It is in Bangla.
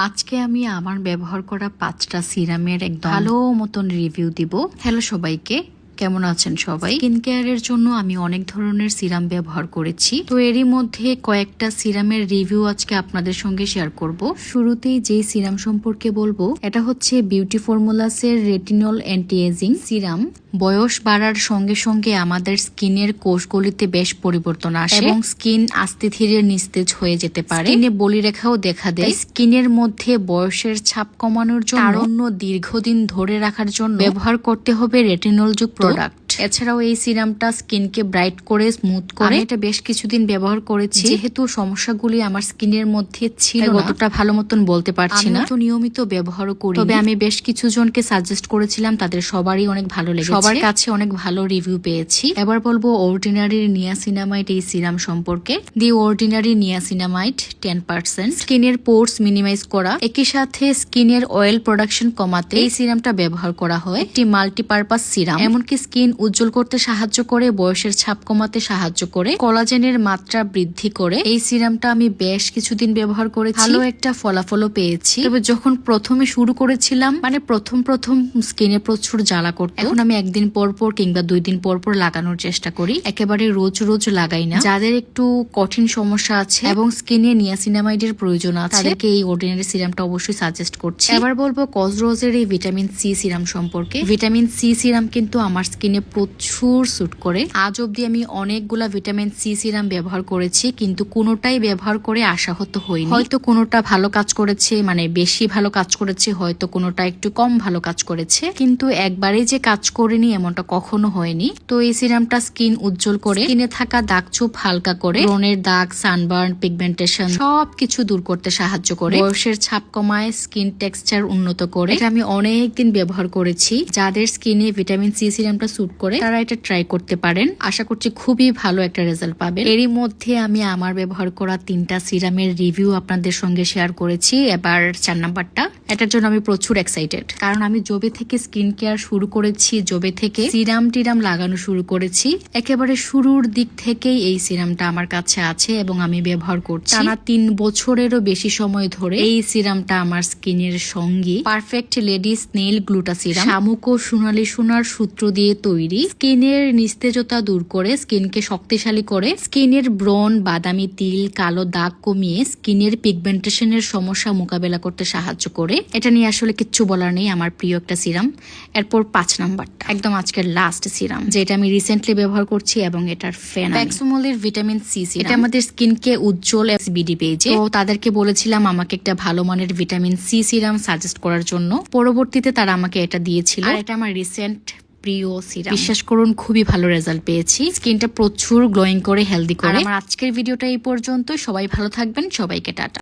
আজকে আমি আমার ব্যবহার করা 5টা সিরামের একদম ভালো মতন রিভিউ দিব। হ্যালো সবাইকে, কেমন আছেন সবাই? স্কিন কেয়ারের জন্য আমি অনেক ধরনের সিরাম ব্যবহার করেছি, তো এরই মধ্যে কয়েকটা সিরামের রিভিউ আজকে আপনাদের সঙ্গে শেয়ার করব। শুরুতেই যেই সিরাম সম্পর্কে বলবো এটা হচ্ছে বিউটি ফর্মুলাসের রেটিনল অ্যান্টি এজিং সিরাম। বয়স বাড়ার সঙ্গে সঙ্গে আমাদের স্কিনের কোষগুলিতে বেশ পরিবর্তন আসে এবং স্কিন আস্তে ধীরে নিস্তেজ হয়ে যেতে পারে। স্কিনে বলিরেখাও দেখা দেয়। স্কিনের মধ্যে বয়সের ছাপ কমানোর জন্য, তারুণ্য দীর্ঘদিন ধরে রাখার জন্য ব্যবহার করতে হবে রেটিনল যুক্ত প্রোডাক্ট। এছাড়াও এই সিরামটা স্কিনকে ব্রাইট করে স্মুথ করে। এটা বেশ কিছুদিন ব্যবহার করেছি, যেহেতু সমস্যাগুলি আমার স্কিনের মধ্যে ছিল না, অতটা ভালো মতন বলতে পারছি না, তো নিয়মিত ব্যবহারও করি। তবে আমি বেশ কিছু জনকে সাজেস্ট করেছিলাম, তাদের সবারই অনেক ভালো লেগেছে, সবার কাছে অনেক ভালো রিভিউ পেয়েছি। এবার বলবো অর্ডিনারি নিয়াসিনামাইড এই সিরাম সম্পর্কে। দি অর্ডিনারি নিয়াসিনামাইড 10% স্কিনের পোর্স মিনিমাইজ করা, একই সাথে স্কিনের অয়েল প্রোডাকশন কমাতে এই সিরামটা ব্যবহার করা হয়। একটি মাল্টিপারপাস সিরাম, এমনকি স্কিন উজ্জ্বল করতে সাহায্য করে, বয়সের ছাপ কমাতে সাহায্য করে, কোলাজেনের মাত্রা বৃদ্ধি করে। এই সিরামটা আমি বেশ কিছুদিন ব্যবহার করেছি, ভালো একটা ফলাফলও পেয়েছি। তবে যখন প্রথমে শুরু করেছিলাম, মানে প্রথম স্কিনে প্রচুর জ্বালা করতো। এখন আমি একদিন পর পর কিংবা 2 দিন পর পর লাগানোর চেষ্টা করি, একেবারে রোজ লাগাই না। যাদের একটু কঠিন সমস্যা আছে এবং স্কিনে নিয়াসিনামাইডের প্রয়োজন আছে, তাদেরকে এই অর্ডিনারি সিরামটা অবশ্যই সাজেস্ট করছি। এবার বলবো কসরোজের এই ভিটামিন সি সিরাম সম্পর্কে। ভিটামিন সি সিরাম কিন্তু আমার স্কিনে প্রচুর স্যুট করে। আজ অব্দি আমি অনেকগুলা ভিটামিন সি সিরাম ব্যবহার করেছি, কিন্তু কোনোটাই ব্যবহার করে আশাহত হইনি। হয়তো কোনোটা ভালো কাজ করেছে, মানে বেশি ভালো কাজ করেছে, হয়তো কোনোটা একটু কম ভালো কাজ করেছে, কিন্তু একবারেই যে কাজ করেনি এমনটা কখনো হয়নি। তো এই সিরামটা স্কিন উজ্জ্বল করে, স্কিনে থাকা দাগ ছোপ হালকা করে, ব্রণের দাগ, সানবার্ন, পিগমেন্টেশন সবকিছু দূর করতে সাহায্য করে, বয়সের ছাপ কমায়, স্কিন টেক্সচার উন্নত করে। এটা আমি অনেকদিন ব্যবহার করেছি। যাদের স্কিনে ভিটামিন সি সিরামটা স্যুট করে তারা এটা ট্রাই করতে পারেন। আশা করছি খুবই ভালো একটা রেজাল্ট পাবেন। এরই মধ্যে আমি আমার ব্যবহার করা 3টা সিরামের রিভিউ আপনাদের সঙ্গে শেয়ার করেছি। এবার 4 নাম্বারটা, এটার জন্য আমি প্রচুর এক্সাইটেড, কারণ আমি যবে থেকে স্কিন কেয়ার শুরু করেছি, যবে থেকে সিরাম টিরাম লাগানো শুরু করেছি, একেবারে শুরুর দিক থেকেই এই সিরামটা আমার কাছে আছে এবং আমি ব্যবহার করছি। টানা 3 বছরেরও বেশি সময় ধরে এই সিরামটা আমার স্কিনের সঙ্গী। পারফেক্ট লেডি স্নেল গ্লুটা সিরাম, শামুক ও সোনালী সোনার সূত্র দিয়ে তৈরি। স্কিনের নিস্তেজতা দূর করে, স্কিনকে শক্তিশালী করে, স্কিনের ব্রণ, বাদামি তিল, কালো দাগ কমিয়ে, স্কিনের পিগমেন্টেশনের সমস্যা মোকাবেলা করতে সাহায্য করে। এটা নিয়ে আসলে কিচ্ছু বলার নেই, আমার প্রিয় একটা সিরাম। এরপর 5 নাম্বারটা, একদম আজকের লাস্ট সিরাম, যেটা আমি রিসেন্টলি ব্যবহার করছি এবং এটার ফ্যান। প্যাক্সোমোলের ভিটামিন সি সিরাম, এটা আমাদের স্কিনকে উজ্জ্বল বিডি পেয়েছে। তো তাদেরকে বলেছিলাম আমাকে একটা ভালো মানের ভিটামিন সি সিরাম সাজেস্ট করার জন্য। পরবর্তীতে তারা আমাকে এটা দিয়েছিল, আর এটা আমার রিসেন্ট প্রিয় সিরাম। বিশ্বাস করুন খুবই ভালো রেজাল্ট পেয়েছি। স্কিনটা প্রচুর গ্লোয়িং করে, হেলদি করে। আমার আজকের ভিডিওটা এই পর্যন্ত। সবাই ভালো থাকবেন, সবাইকে টাটা।